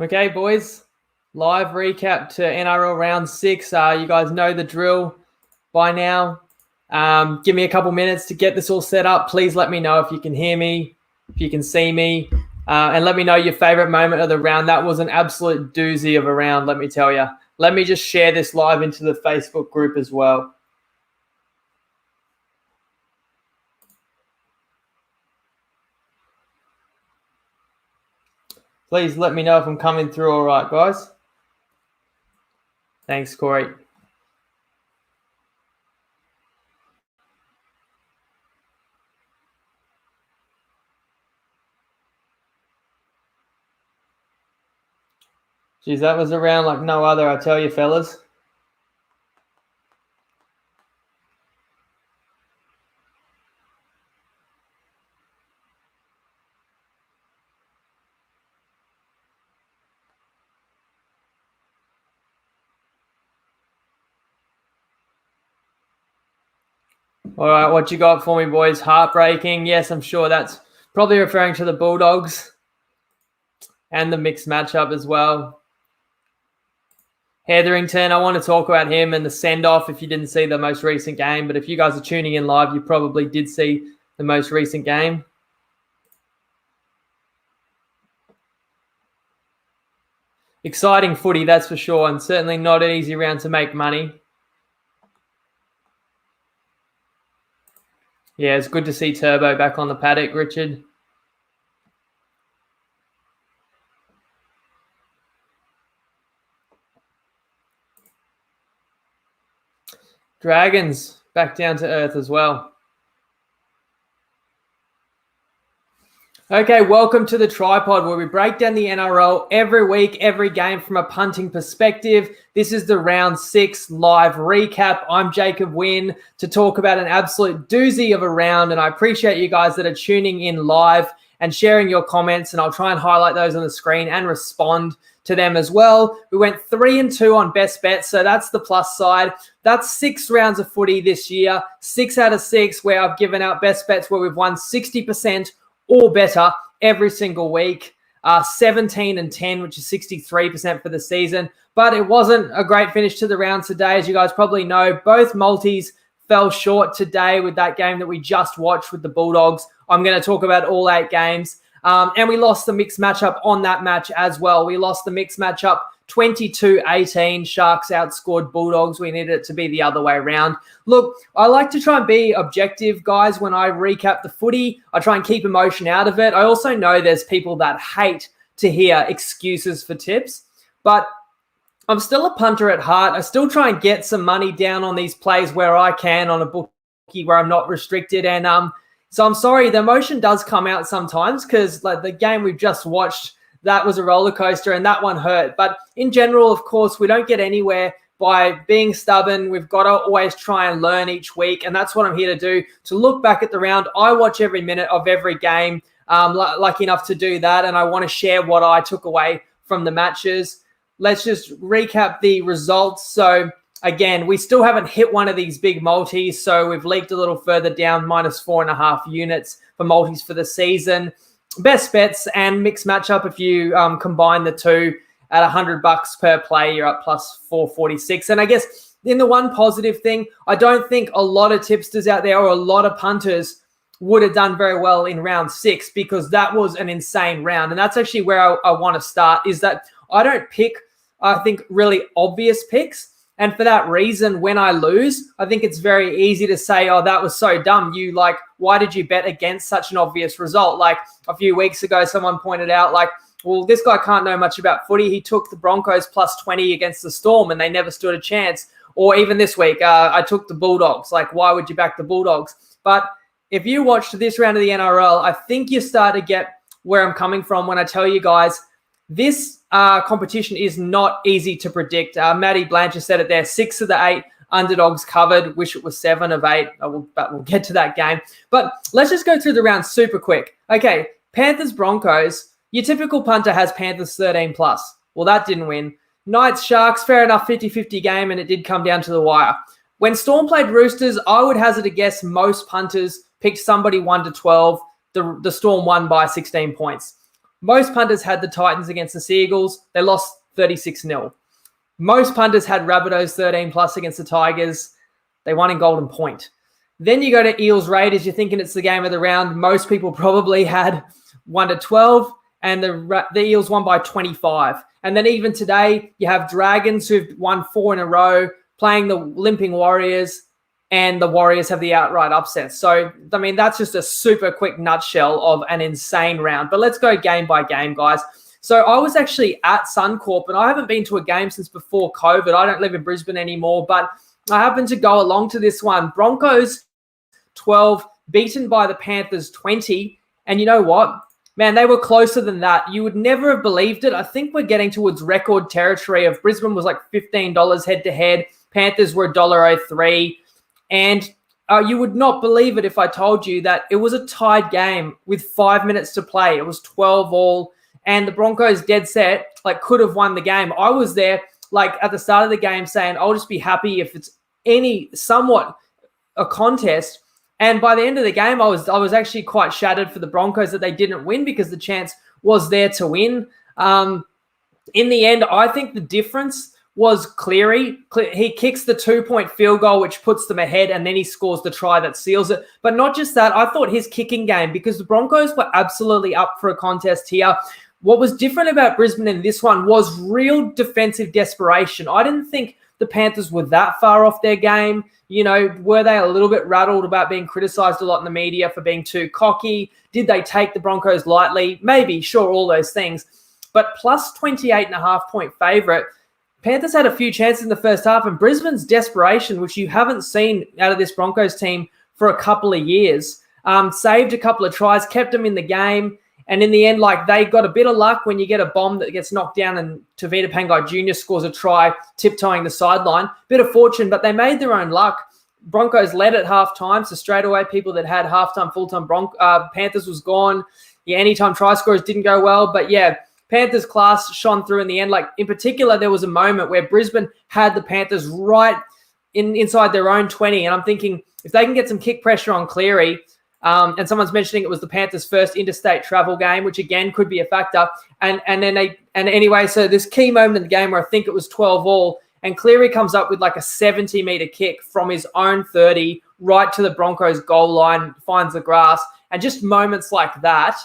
Okay, boys, live recap to NRL round 6. You guys know the drill by now. Give me a couple minutes to get this all set up. Please let me know if you can hear me, if you can see me, and let me know your favorite moment of the round. That was an absolute doozy of a round, let me tell you. Let me just share this live into the Facebook group as well. Please let me know if I'm coming through all right, guys. Thanks, Corey. Geez, that was a round like no other, I tell you, fellas. All right, what you got for me, boys? Heartbreaking. Yes, I'm sure that's probably referring to the Bulldogs and the mixed matchup as well. Hetherington, I want to talk about him and the send-off if you didn't see the most recent game. But if you guys are tuning in live, you probably did see the most recent game. Exciting footy, that's for sure, and certainly not an easy round to make money. Yeah, it's good to see Turbo back on the paddock, Richard. Dragons back down to earth as well. Okay, welcome to the Tripod, where we break down the NRL every week, every game from a punting perspective. This is the round 6 live recap. I'm Jacob Wynn to talk about an absolute doozy of a round, and I appreciate you guys that are tuning in live and sharing your comments, and I'll try and highlight those on the screen and respond to them as well. We went 3-2 on best bets, so that's the plus side. That's 6 rounds of footy this year, 6 out of 6 where I've given out best bets where we've won 60% or better every single week. 17-10, which is 63% for the season. But it wasn't a great finish to the round today. As you guys probably know, both multis fell short today with that game that we just watched with the Bulldogs. I'm going to talk about all 8 games. And we lost the mixed matchup on that match as well. We lost the mixed matchup 22-18. Sharks outscored Bulldogs. We needed it to be the other way around. Look, I like to try and be objective, guys, when I recap the footy. I try and keep emotion out of it. I also know there's people that hate to hear excuses for tips, but I'm still a punter at heart. I still try and get some money down on these plays where I can on a bookie where I'm not restricted. And so I'm sorry, the emotion does come out sometimes because like the game we've just watched, that was a roller coaster and that one hurt. But in general, of course, we don't get anywhere by being stubborn. We've got to always try and learn each week. And that's what I'm here to do, to look back at the round. I watch every minute of every game, lucky enough to do that. And I want to share what I took away from the matches. Let's just recap the results. So again, we still haven't hit one of these big multis. So we've leaked a little further down, -4.5 units for multis for the season. Best bets and mixed matchup, if you combine the two at $100 per play, you're up +446. And I guess in the one positive thing, I don't think a lot of tipsters out there or a lot of punters would have done very well in round 6 because that was an insane round. And that's actually where I want to start, is that I don't pick, I think, really obvious picks. And for that reason, when I lose, I think it's very easy to say, oh, that was so dumb. Why did you bet against such an obvious result? Like a few weeks ago, someone pointed out, like, well, this guy can't know much about footy. He took the Broncos +20 against the Storm and they never stood a chance. Or even this week, I took the Bulldogs. Like, why would you back the Bulldogs? But if you watched this round of the NRL, I think you start to get where I'm coming from when I tell you guys this competition is not easy to predict. Matty Blanchard said it there, 6 of the 8 underdogs covered. Wish it was 7 of 8, but we'll get to that game. But let's just go through the round super quick. Okay, Panthers, Broncos. Your typical punter has Panthers 13+. Well, that didn't win. Knights, Sharks, fair enough, 50-50 game, and it did come down to the wire. When Storm played Roosters, I would hazard a guess most punters picked somebody 1-12. The Storm won by 16 points. Most punters had the Titans against the Seagulls. They lost 36-0. Most punters had Rabbitohs 13+ against the Tigers. They won in Golden Point. Then you go to Eels Raiders. You're thinking it's the game of the round. Most people probably had 1-12, and the Eels won by 25. And then even today, you have Dragons who've won 4 in a row, playing the limping Warriors, and the Warriors have the outright upset. So, I mean, that's just a super quick nutshell of an insane round. But let's go game by game, guys. So I was actually at Suncorp, and I haven't been to a game since before COVID. I don't live in Brisbane anymore, but I happened to go along to this one. Broncos 12, beaten by the Panthers 20. And you know what? Man, they were closer than that. You would never have believed it. I think we're getting towards record territory of Brisbane was like $15 head-to-head. Panthers were $1.03. And you would not believe it if I told you that it was a tied game with 5 minutes to play. It was 12-all. And the Broncos dead set, like, could have won the game. I was there, like, at the start of the game saying, I'll just be happy if it's somewhat a contest. And by the end of the game, I was actually quite shattered for the Broncos that they didn't win because the chance was there to win. In the end, I think the difference was Cleary. He kicks the 2-point field goal, which puts them ahead, and then he scores the try that seals it. But not just that, I thought his kicking game, because the Broncos were absolutely up for a contest here. What was different about Brisbane in this one was real defensive desperation. I didn't think the Panthers were that far off their game. You know, were they a little bit rattled about being criticised a lot in the media for being too cocky? Did they take the Broncos lightly? Maybe, sure, all those things. But plus 28.5 point favourite, Panthers had a few chances in the first half, and Brisbane's desperation, which you haven't seen out of this Broncos team for a couple of years, saved a couple of tries, kept them in the game. And in the end, like, they got a bit of luck when you get a bomb that gets knocked down and Tavita Pangai Jr. scores a try, tiptoeing the sideline. Bit of fortune, but they made their own luck. Broncos led at halftime, so straight away people that had halftime, full-time Panthers was gone. Yeah, anytime try scorers didn't go well, but yeah, Panthers class shone through in the end. Like, in particular, there was a moment where Brisbane had the Panthers right inside their own 20, and I'm thinking if they can get some kick pressure on Cleary, and someone's mentioning it was the Panthers' first interstate travel game, which again could be a factor. And anyway, so this key moment in the game where I think it was 12-all, and Cleary comes up with like a 70-meter kick from his own 30 right to the Broncos goal line, finds the grass, and just moments like that,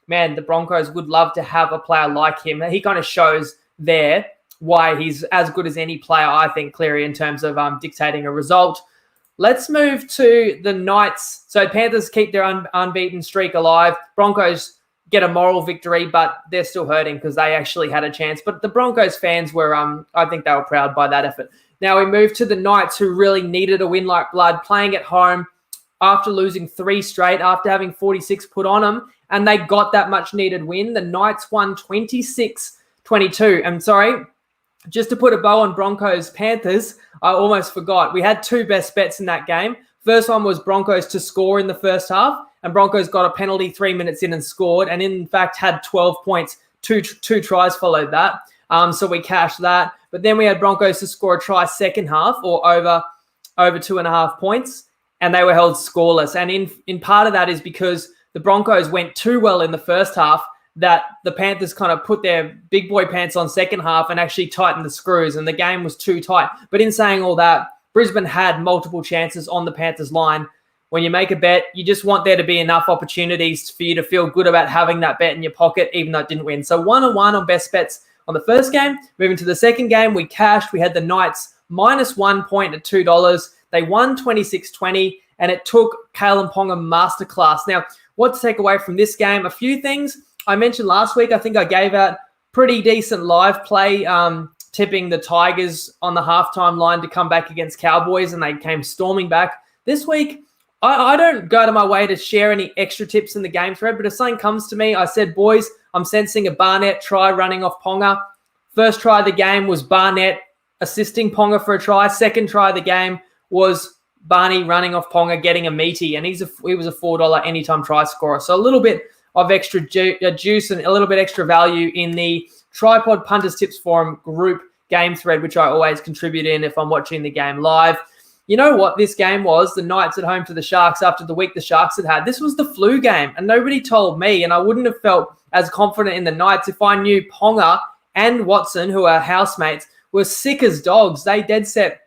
man, the Broncos would love to have a player like him. He kind of shows there why he's as good as any player, I think, Cleary, in terms of dictating a result. Let's move to the Knights. So Panthers keep their unbeaten streak alive. Broncos get a moral victory, but they're still hurting because they actually had a chance. But the Broncos fans were, I think they were proud by that effort. Now we move to the Knights, who really needed a win like blood, playing at home after losing 3 straight, after having 46 put on them, and they got that much needed win. The Knights won 26-22. I'm sorry, just to put a bow on Broncos-Panthers, I almost forgot. We had 2 best bets in that game. First one was Broncos to score in the first half, and Broncos got a penalty 3 minutes in and scored, and in fact had 12 points. Two tries followed that. So we cashed that. But then we had Broncos to score a try second half, or over 2.5 points, and they were held scoreless. And in part of that is because the Broncos went too well in the first half, that the Panthers kind of put their big boy pants on second half and actually tightened the screws, and the game was too tight. But in saying all that, Brisbane had multiple chances on the Panthers line. When you make a bet, you just want there to be enough opportunities for you to feel good about having that bet in your pocket, even though it didn't win. So 1-1 on best bets on the first game. Moving to the second game, we cashed. We had the Knights -1 point at $2. They won 26-20, and it took Kalen Ponga masterclass. Now, what to take away from this game? A few things. I mentioned last week, I think I gave out pretty decent live play, tipping the Tigers on the halftime line to come back against Cowboys, and they came storming back. This week, I don't go to my way to share any extra tips in the game thread, but if something comes to me, I said, boys, I'm sensing a Barnett try running off Ponga. First try of the game was Barnett assisting Ponga for a try. Second try of the game was Barney running off Ponga, getting a meaty, and he was a $4 anytime try scorer. So a little bit of extra juice and a little bit extra value in the Tripod Punters Tips Forum group game thread, which I always contribute in if I'm watching the game live. you know what this game was? The Knights at home to the Sharks after the week the Sharks had had. This was the flu game, and nobody told me, and I wouldn't have felt as confident in the Knights if I knew Ponga and Watson, who are housemates, were sick as dogs. They dead set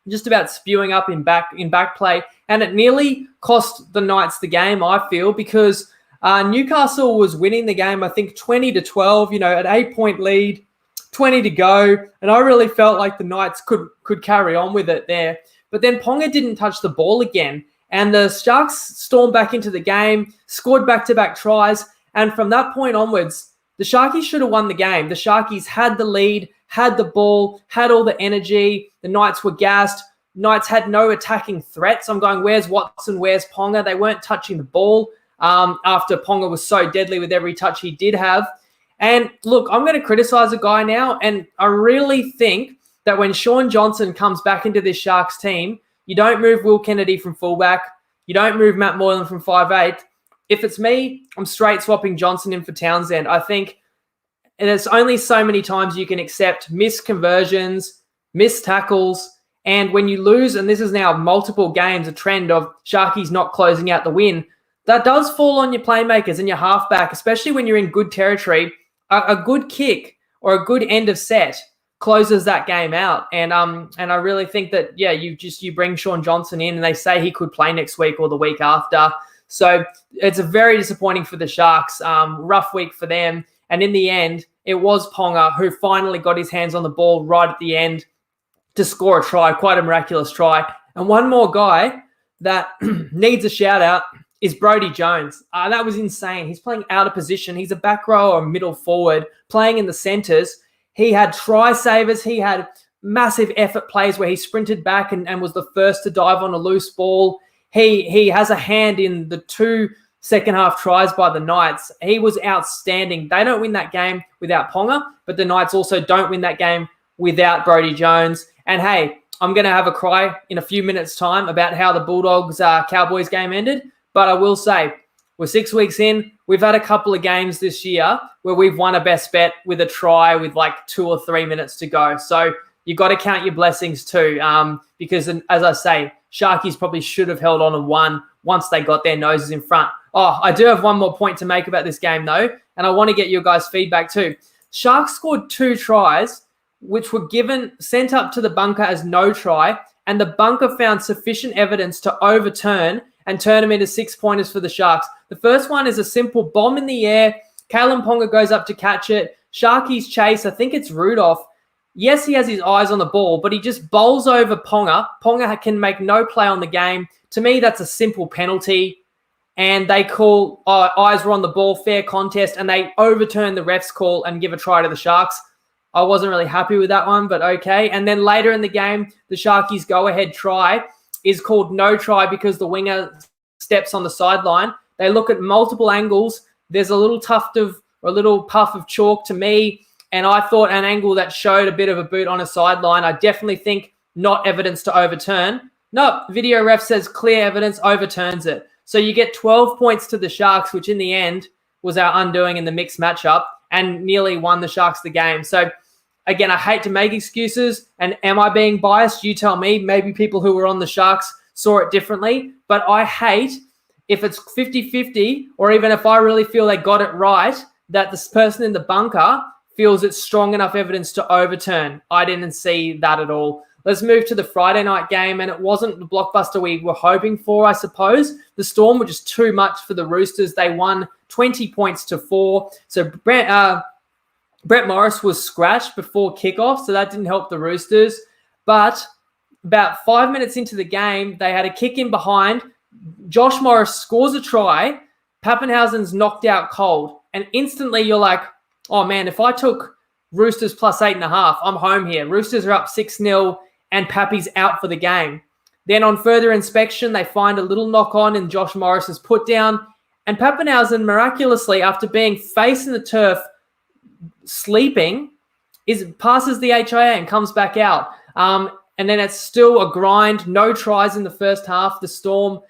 just about spewing up in back play, and it nearly cost the Knights the game, I feel, because Newcastle was winning the game, I think 20-12, at 8-point lead, 20 to go, and I really felt like the Knights could carry on with it there. But then Ponga didn't touch the ball again, and the Sharks stormed back into the game, scored back-to-back tries, and from that point onwards, the Sharkies should have won the game. The Sharkies had the lead, had the ball, had all the energy. The Knights were gassed. Knights had no attacking threats. I'm going, where's Watson? Where's Ponga? They weren't touching the ball after Ponga was so deadly with every touch he did have. And look, I'm going to criticize a guy now, and I really think that when Sean Johnson comes back into this Sharks team, you don't move Will Kennedy from fullback. You don't move Matt Moylan from 5'8". If it's me, I'm straight swapping Johnson in for Townsend. I think there's only so many times you can accept missed conversions, missed tackles, and when you lose, and this is now multiple games, a trend of Sharkies not closing out the win, that does fall on your playmakers and your halfback, especially when you're in good territory. A good kick or a good end of set closes that game out. And I really think that, you bring Sean Johnson in, and they say he could play next week or the week after. So it's a very disappointing for the Sharks, rough week for them. And in the end, it was Ponga who finally got his hands on the ball right at the end to score a try, quite a miraculous try. And one more guy that needs a shout out is Brodie Jones. That was insane. He's playing out of position. He's a back row or middle forward, playing in the centres. He had try savers. He had massive effort plays where he sprinted back and was the first to dive on a loose ball. He has a hand in the 2 second-half tries by the Knights. He was outstanding. They don't win that game without Ponga, but the Knights also don't win that game without Brodie Jones. And, hey, I'm going to have a cry in a few minutes' time about how the Bulldogs-Cowboys game ended, but I will say we're 6 weeks in. We've had a couple of games this year where we've won a best bet with a try with like 2 or 3 minutes to go. So you've got to count your blessings too, because, as I say, Sharkies probably should have held on and won once they got their noses in front. Oh, I do have one more point to make about this game, though, and I want to get your guys' feedback too. Sharks scored 2 tries, which were sent up to the bunker as no try, and the bunker found sufficient evidence to overturn and turn them into 6-pointers for the Sharks. The first one is a simple bomb in the air. Kalen Ponga goes up to catch it. Sharkies chase. I think it's Rudolph. Yes, he has his eyes on the ball, but he just bowls over Ponga. Ponga can make no play on the game. To me, that's a simple penalty. And they call eyes were on the ball, fair contest, and they overturn the ref's call and give a try to the Sharks. I wasn't really happy with that one, but okay. And then later in the game, the Sharkies' go-ahead try is called no try because the winger steps on the sideline. They look at multiple angles. There's a little puff of chalk to me, and I thought an angle that showed a bit of a boot on a sideline. I definitely think not evidence to overturn. No, video ref says clear evidence, overturns it. So you get 12 points to the Sharks, which in the end was our undoing in the mixed matchup and nearly won the Sharks the game. So, again, I hate to make excuses, and am I being biased? You tell me. Maybe people who were on the Sharks saw it differently, but I hate if it's 50-50 or even if I really feel they got it right, that this person in the bunker feels it's strong enough evidence to overturn. I didn't see that at all. Let's move to the Friday night game, and it wasn't the blockbuster we were hoping for, I suppose. The Storm were just too much for the Roosters. They won 20 points to 4. So Brett Morris was scratched before kickoff, so that didn't help the Roosters. But about 5 minutes into the game, they had a kick in behind. Josh Morris scores a try. Pappenhausen's knocked out cold. And instantly you're like, oh, man, if I took Roosters plus 8.5, I'm home here. Roosters are up 6-0 and Pappy's out for the game. Then on further inspection, they find a little knock-on in Josh Morris's put down. And Pappenhausen, miraculously, after being face in the turf, sleeping, passes the HIA and comes back out. And then it's still a grind. No tries in the first half. The Storm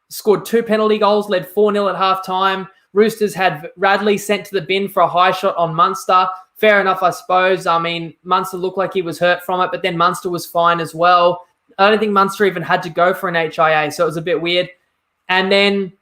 scored 2 penalty goals, led 4-0 at halftime. Roosters had Radley sent to the bin for a high shot on Munster. Fair enough, I suppose. I mean, Munster looked like he was hurt from it, but then Munster was fine as well. I don't think Munster even had to go for an HIA, so it was a bit weird. And then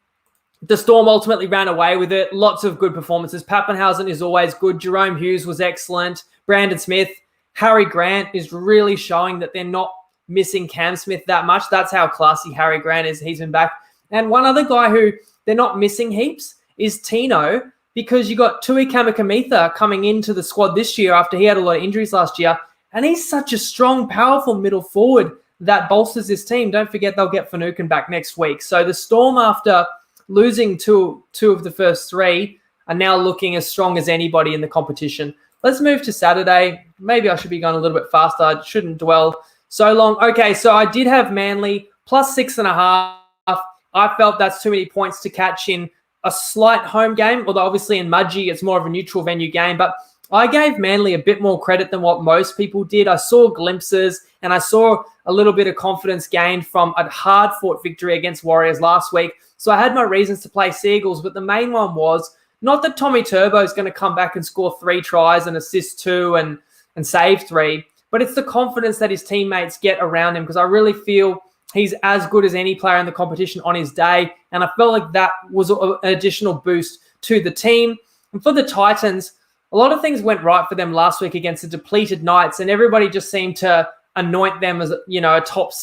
the Storm ultimately ran away with it. Lots of good performances. Pappenhausen is always good. Jerome Hughes was excellent. Brandon Smith. Harry Grant is really showing that they're not missing Cam Smith that much. That's how classy Harry Grant is. He's been back. And one other guy who they're not missing heaps is Tino, because you got Tui Kamikamica coming into the squad this year after he had a lot of injuries last year. And he's such a strong, powerful middle forward that bolsters this team. Don't forget they'll get Finucane back next week. So the Storm, after losing two of the first three, are now looking as strong as anybody in the competition. Let's move to Saturday. Maybe I should be going a little bit faster. I shouldn't dwell so long. Okay, so I did have Manly plus 6.5. I felt that's too many points to catch in a slight home game, although obviously in Mudgee it's more of a neutral venue game. But I gave Manly a bit more credit than what most people did. I saw glimpses and I saw a little bit of confidence gained from a hard-fought victory against Warriors last week. So I had my reasons to play Seagulls, but the main one was not that Tommy Turbo is going to come back and score 3 tries and assist 2 and save 3, but it's the confidence that his teammates get around him, because I really feel he's as good as any player in the competition on his day, and I felt like that was an additional boost to the team. And for the Titans, a lot of things went right for them last week against the depleted Knights, and everybody just seemed to anoint them as, you know, a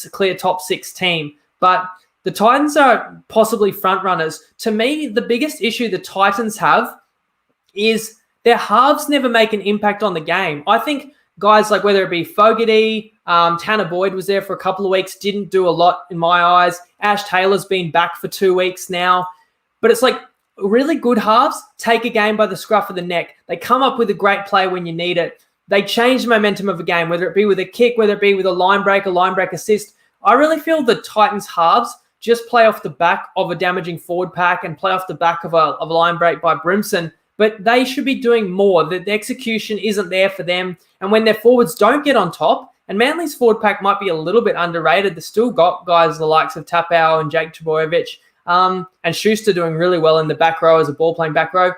clear top 6 team. But the Titans are possibly front runners. To me, the biggest issue the Titans have is their halves never make an impact on the game. I think guys like, whether it be Fogarty, Tanner Boyd was there for a couple of weeks, didn't do a lot in my eyes. Ash Taylor's been back for 2 weeks now. But it's like really good halves take a game by the scruff of the neck. They come up with a great play when you need it. They change the momentum of a game, whether it be with a kick, whether it be with a line break assist. I really feel the Titans halves just play off the back of a damaging forward pack and play off the back of a line break by Brimson. But they should be doing more. The execution isn't there for them. And when their forwards don't get on top, and Manly's forward pack might be a little bit underrated, they've still got guys the likes of Tapau and Jake Trbojevic, and Schuster doing really well in the back row as a ball-playing back row.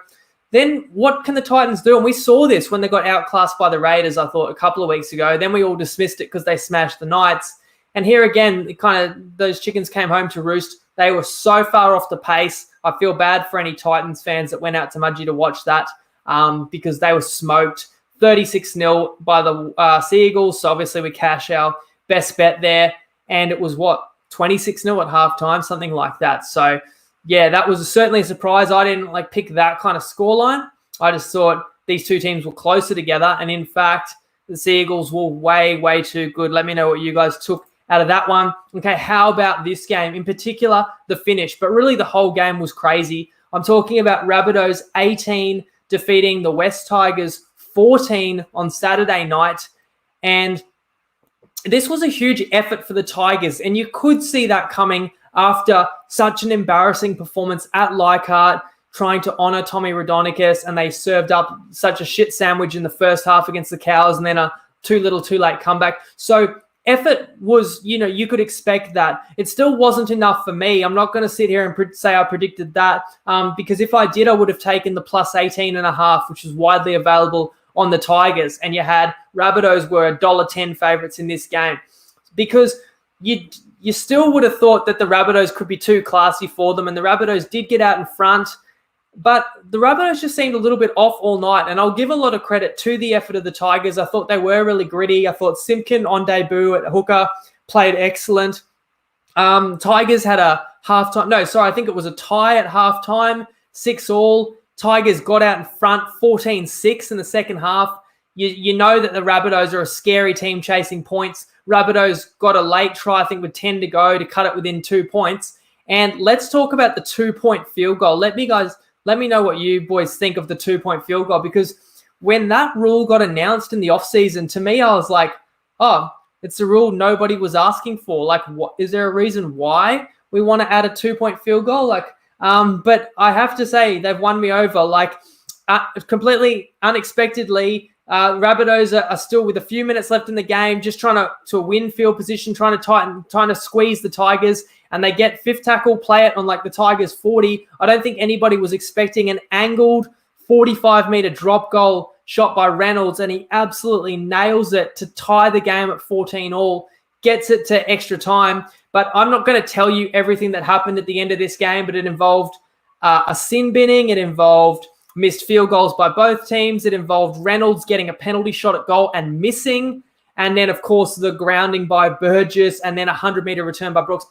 Then what can the Titans do? And we saw this when they got outclassed by the Raiders, I thought, a couple of weeks ago. Then we all dismissed it because they smashed the Knights. And here again, those chickens came home to roost. They were so far off the pace. I feel bad for any Titans fans that went out to Mudgee to watch that, because they were smoked 36-0 by the Seagulls. So obviously we cash our best bet there. And it was 26-0 at halftime, something like that. So yeah, that was certainly a surprise. I didn't pick that kind of scoreline. I just thought these two teams were closer together. And in fact, the Seagulls were way, way too good. Let me know what you guys took out of that one. Okay, how about this game? In particular, the finish, but really the whole game was crazy. I'm talking about Rabbitohs 18 defeating the West Tigers 14 on Saturday night. And this was a huge effort for the Tigers, and you could see that coming after such an embarrassing performance at Leichhardt, trying to honour Tommy Raudonikis, and they served up such a shit sandwich in the first half against the Cows, and then a too little too late comeback. So effort was, you could expect that. It still wasn't enough for me. I'm not going to sit here and say I predicted that, because if I did, I would have taken the plus 18.5, which is widely available on the Tigers. And you had Rabbitohs were $1.10 favourites in this game, because you still would have thought that the Rabbitohs could be too classy for them. And the Rabbitohs did get out in front, but the Rabbitohs just seemed a little bit off all night. And I'll give a lot of credit to the effort of the Tigers. I thought they were really gritty. I thought Simpkin on debut at hooker played excellent. Tigers had a halftime. No, sorry, I think it was a tie at halftime, 6-all. Tigers got out in front 14-6 in the second half. You know that the Rabbitohs are a scary team chasing points. Rabbitohs got a late try, I think, with 10 to go to cut it within 2 points. And let's talk about the 2-point field goal. Let me know what you boys think of the 2-point field goal, because when that rule got announced in the offseason, to me, I was like, oh, it's a rule nobody was asking for. What is there a reason why we want to add a 2-point field goal? But I have to say, they've won me over. Completely unexpectedly, Rabbitohs are still with a few minutes left in the game, just trying to win field position, trying to squeeze the Tigers, and they get fifth tackle, play it on the Tigers 40. I don't think anybody was expecting an angled 45-meter drop goal shot by Reynolds, and he absolutely nails it to tie the game at 14-all. gets it to extra time. But I'm not going to tell you everything that happened at the end of this game, but it involved a sin binning. It involved missed field goals by both teams. It involved Reynolds getting a penalty shot at goal and missing. And then, of course, the grounding by Burgess and then a 100-meter return by Brooks.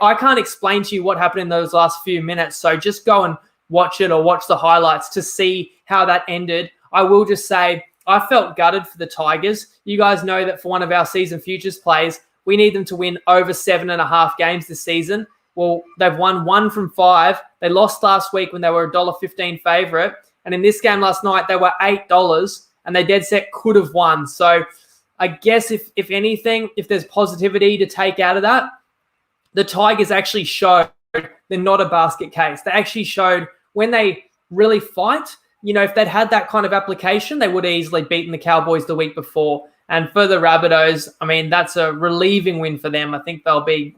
I can't explain to you what happened in those last few minutes, so just go and watch it or watch the highlights to see how that ended. I will just say I felt gutted for the Tigers. You guys know that for one of our season futures plays, we need them to win over 7.5 games this season. Well, they've won 1 from 5. They lost last week when they were a $1.15 favourite. And in this game last night, they were $8, and they dead set could have won. So I guess if anything, if there's positivity to take out of that, the Tigers actually showed they're not a basket case. They actually showed when they really fight, if they'd had that kind of application, they would have easily beaten the Cowboys the week before. And for the Rabbitohs, I mean, that's a relieving win for them. I think they'll be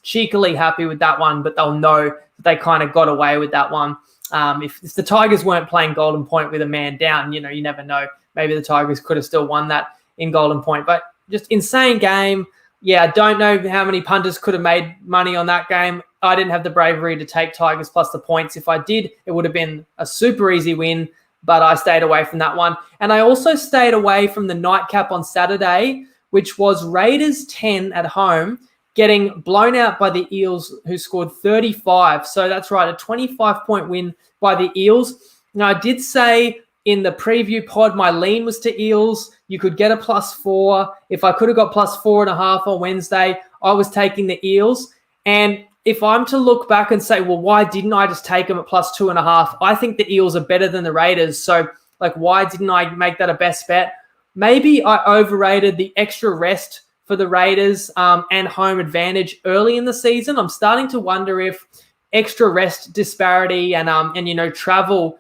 cheekily happy with that one, but they'll know that they kind of got away with that one. If the Tigers weren't playing Golden Point with a man down, you never know. Maybe the Tigers could have still won that in Golden Point. But just insane game. Yeah, I don't know how many punters could have made money on that game. I didn't have the bravery to take Tigers plus the points. If I did, it would have been a super easy win, but I stayed away from that one. And I also stayed away from the nightcap on Saturday, which was Raiders 10 at home, getting blown out by the Eels, who scored 35. So that's right, a 25-point win by the Eels. Now, I did say in the preview pod, my lean was to Eels. You could get a +4. If I could have got +4.5 on Wednesday, I was taking the Eels. And if I'm to look back and say, well, why didn't I just take them at +2.5? I think the Eels are better than the Raiders. So, why didn't I make that a best bet? Maybe I overrated the extra rest for the Raiders and home advantage early in the season. I'm starting to wonder if extra rest disparity and travel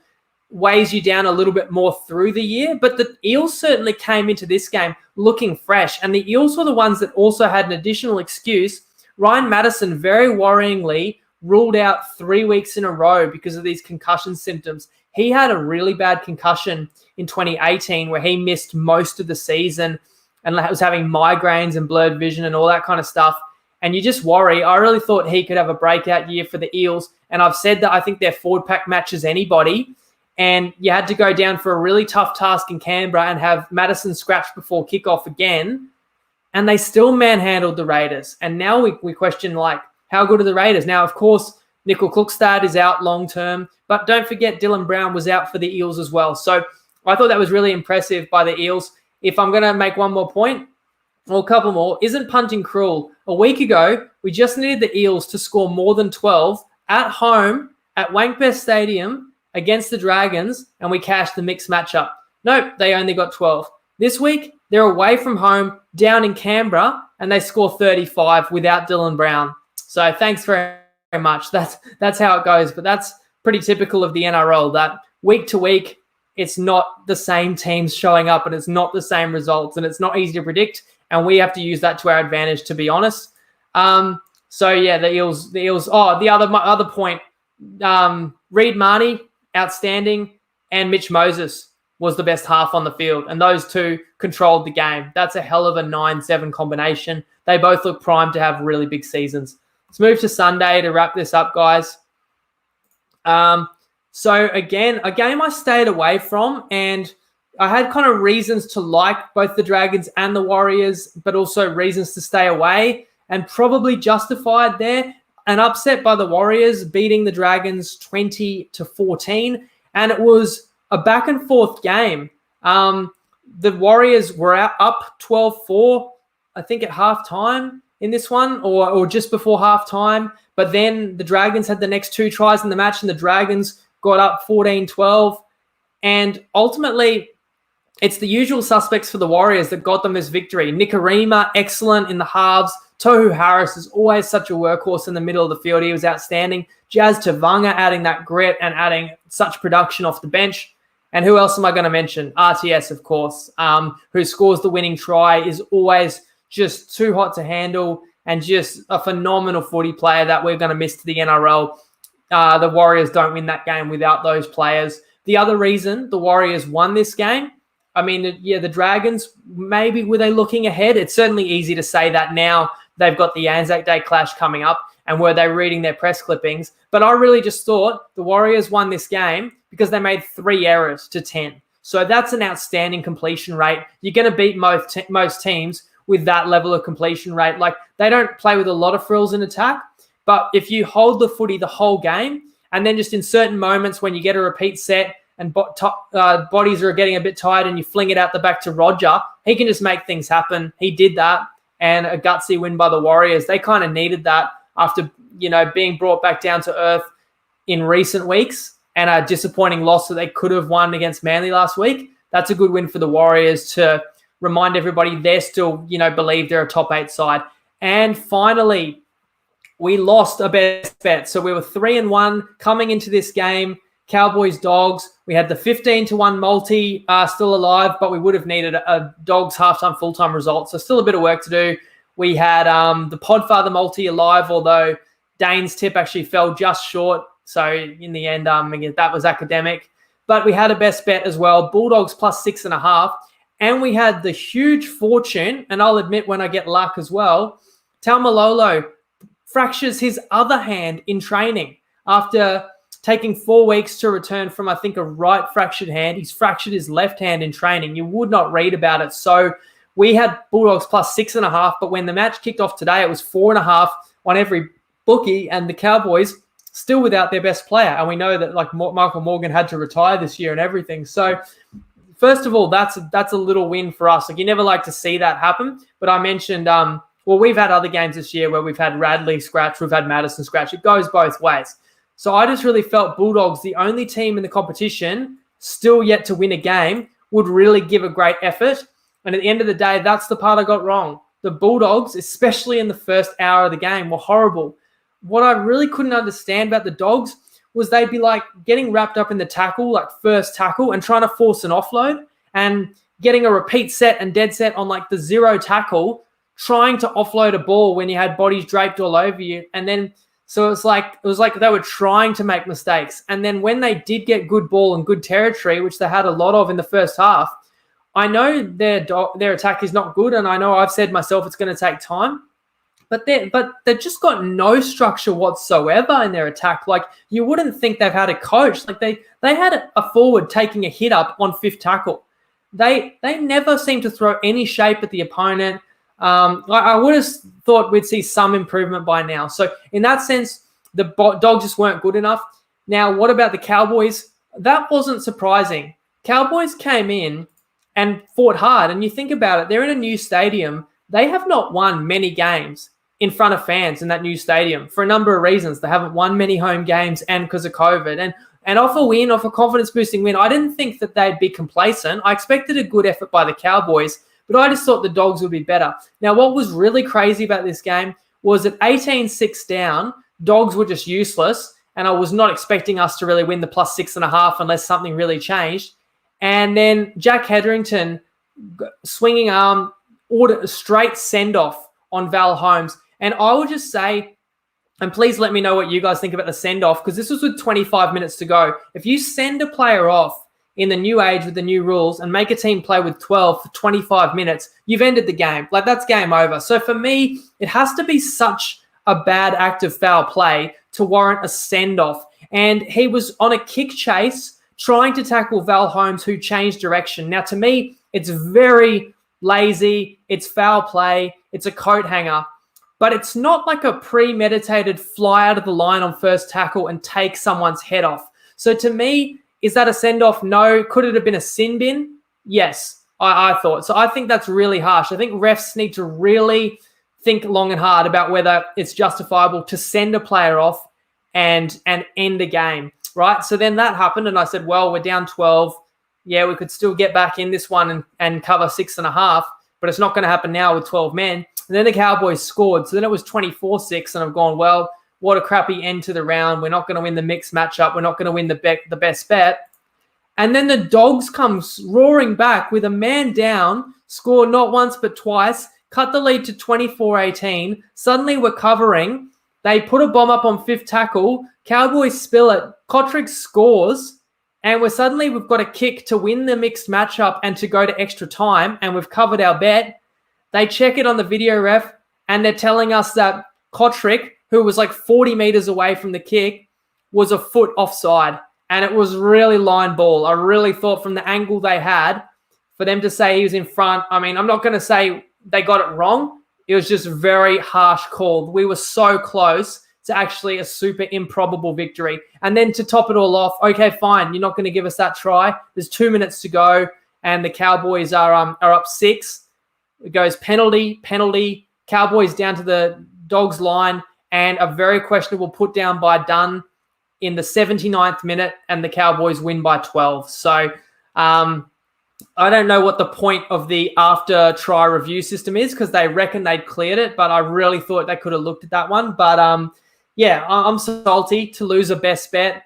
weighs you down a little bit more through the year. But the Eels certainly came into this game looking fresh. And the Eels were the ones that also had an additional excuse. Ryan Madison very worryingly ruled out 3 weeks in a row because of these concussion symptoms. He had a really bad concussion in 2018 where he missed most of the season and was having migraines and blurred vision and all that kind of stuff. And you just worry. I really thought he could have a breakout year for the Eels. And I've said that I think their forward pack matches anybody. And you had to go down for a really tough task in Canberra and have Madison scratched before kickoff again. And they still manhandled the Raiders. And now we question, how good are the Raiders? Now, of course, Nickel Klukstad is out long-term. But don't forget Dylan Brown was out for the Eels as well. So I thought that was really impressive by the Eels. If I'm going to make one more point, or a couple more, isn't punting cruel? A week ago, we just needed the Eels to score more than 12 at home at Wankbest Stadium against the Dragons, and we cashed the mixed matchup. Nope, they only got 12. This week, they're away from home, down in Canberra, and they score 35 without Dylan Brown. So thanks very much. That's how it goes. But that's pretty typical of the NRL, that week to week, it's not the same teams showing up and it's not the same results and it's not easy to predict. And we have to use that to our advantage, to be honest. So, yeah, the Eels. Oh, the other point, Reed Marnie, outstanding, and Mitch Moses was the best half on the field. And those two controlled the game. That's a hell of a 9-7 combination. They both look primed to have really big seasons. Let's move to Sunday to wrap this up, guys. So, again, a game I stayed away from, and I had kind of reasons to like both the Dragons and the Warriors, but also reasons to stay away, and probably justified there. An upset by the Warriors, beating the Dragons 20-14, and it was a back and forth game. The Warriors were up 12-4, I think at halftime in this one, or just before halftime. But then the Dragons had the next 2 tries in the match, and the Dragons got up 14-12. And ultimately, it's the usual suspects for the Warriors that got them this victory. Nikorima, excellent in the halves. Tohu Harris is always such a workhorse in the middle of the field. He was outstanding. Jazz Tavanga adding that grit and adding such production off the bench. And who else am I going to mention? RTS, of course, who scores the winning try, is always just too hot to handle and just a phenomenal footy player that we're going to miss to the NRL. The Warriors don't win that game without those players. The other reason the Warriors won this game, I mean, yeah, the Dragons, maybe were they looking ahead? It's certainly easy to say that now. They've got the Anzac Day clash coming up, and were they reading their press clippings? But I really just thought the Warriors won this game because they made 3 errors to 10. So that's an outstanding completion rate. You're going to beat most teams with that level of completion rate. Like, they don't play with a lot of frills in attack, but if you hold the footy the whole game, and then just in certain moments when you get a repeat set and bodies are getting a bit tired and you fling it out the back to Roger, he can just make things happen. He did that, and a gutsy win by the Warriors. They kind of needed that after, being brought back down to earth in recent weeks and a disappointing loss that they could have won against Manly last week. That's a good win for the Warriors to remind everybody they're still, believe they're a top 8 side. And finally, we lost a best bet. So we were 3-1 coming into this game. Cowboys, Dogs. We had the 15-1 multi still alive, but we would have needed a Dogs halftime, full-time result. So still a bit of work to do. We had the Podfather multi alive, although Dane's tip actually fell just short. So in the end, that was academic. But we had a best bet as well. Bulldogs plus 6.5. And we had the huge fortune, and I'll admit when I get luck as well, Taumalolo fractures his other hand in training after taking 4 weeks to return from, I think, a right fractured hand. He's fractured his left hand in training. You would not read about it. So we had Bulldogs plus 6.5, but when the match kicked off today, it was 4.5 on every bookie, and the Cowboys still without their best player. And we know that Michael Morgan had to retire this year and everything. So first of all, that's a little win for us. You never like to see that happen. But I mentioned, we've had other games this year where we've had Radley scratch, we've had Madison scratch. It goes both ways. So I just really felt Bulldogs, the only team in the competition, still yet to win a game, would really give a great effort. And at the end of the day, that's the part I got wrong. The Bulldogs, especially in the first hour of the game, were horrible. What I really couldn't understand about the Dogs was they'd be getting wrapped up in the tackle, first tackle, and trying to force an offload and getting a repeat set and dead set on the 0 tackle, trying to offload a ball when you had bodies draped all over you. And then, so it was like they were trying to make mistakes. And then when they did get good ball and good territory, which they had a lot of in the first half, I know their attack is not good, and I know I've said myself it's going to take time. But they've just got no structure whatsoever in their attack. You wouldn't think they've had a coach. They had a forward taking a hit up on 5th tackle. They never seem to throw any shape at the opponent. I would have thought we'd see some improvement by now. So in that sense, the Dogs just weren't good enough. Now, what about the Cowboys? That wasn't surprising. Cowboys came in and fought hard. And you think about it, they're in a new stadium. They have not won many games in front of fans in that new stadium for a number of reasons. They haven't won many home games and because of COVID. And off a confidence-boosting win, I didn't think that they'd be complacent. I expected a good effort by the Cowboys, but I just thought the Dogs would be better. Now, what was really crazy about this game was at 18-6 down, Dogs were just useless, and I was not expecting us to really win the plus 6.5 unless something really changed. And then Jack Hetherington, swinging arm, ordered a straight send-off on Val Holmes. And I would just say, and please let me know what you guys think about the send-off, because this was with 25 minutes to go. If you send a player off in the new age with the new rules and make a team play with 12 for 25 minutes, you've ended the game. That's game over. So for me, it has to be such a bad act of foul play to warrant a send-off. And he was on a kick chase trying to tackle Val Holmes, who changed direction. Now, to me, it's very lazy. It's foul play. It's a coat hanger. But it's not like a premeditated fly out of the line on first tackle and take someone's head off. So to me, is that a send-off? No. Could it have been a sin bin? Yes, I thought. So I think that's really harsh. I think refs need to really think long and hard about whether it's justifiable to send a player off and end a game, right? So then that happened, and I said, well, we're down 12. Yeah, we could still get back in this one and cover 6.5, but it's not going to happen now with 12 men. And then the Cowboys scored. So then it was 24-6, and I've gone, well, what a crappy end to the round. We're not going to win the mixed matchup. We're not going to win the best bet. And then the Dogs come roaring back with a man down, score not once but twice, cut the lead to 24-18. Suddenly we're covering. They put a bomb up on 5th tackle. Cowboys spill it. Kotrick scores. and we've got a kick to win the mixed matchup and to go to extra time, and we've covered our bet. They check it on the video ref, and they're telling us that Kotrick, who was like 40 meters away from the kick, was a foot offside, and it was really line ball. I really thought from the angle they had, for them to say he was in front, I mean, I'm not going to say they got it wrong. It was just very harsh call. We were so close to actually a super improbable victory. And then to top it all off, okay, fine, you're not going to give us that try. There's 2 minutes to go, and the Cowboys are up 6. It goes penalty, Cowboys down to the Dogs line, and a very questionable put down by Dunn in the 79th minute, and the Cowboys win by 12. So I don't know what the point of the after try review system is, because they reckon they'd cleared it, but I really thought they could have looked at that one. But yeah, I'm salty to lose a best bet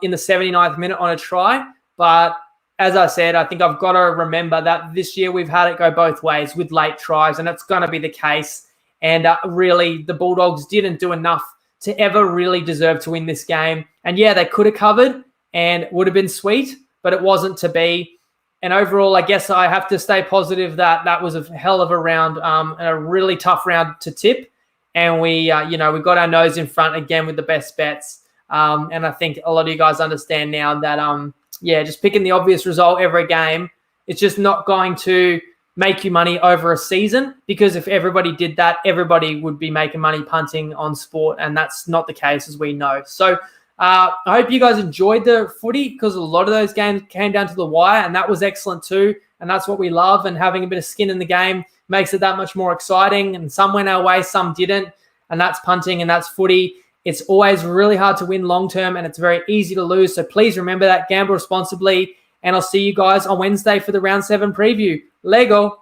in the 79th minute on a try. But as I said, I think I've got to remember that this year we've had it go both ways with late tries, and it's going to be the case. And really, the Bulldogs didn't do enough to ever really deserve to win this game. And yeah, they could have covered and it would have been sweet, but it wasn't to be. And overall, I guess I have to stay positive that was a hell of a round and a really tough round to tip. And we got our nose in front again with the best bets. And I think a lot of you guys understand now that, just picking the obvious result every game, it's just not going to make you money over a season, because if everybody did that, everybody would be making money punting on sport, and that's not the case, as we know. So I hope you guys enjoyed the footy, because a lot of those games came down to the wire, and that was excellent too. And that's what we love, and having a bit of skin in the game makes it that much more exciting. And some went our way, some didn't, and that's punting and that's footy. It's always really hard to win long term, and it's very easy to lose. So please remember that, gamble responsibly, and I'll see you guys on Wednesday for the round 7 preview. Lego.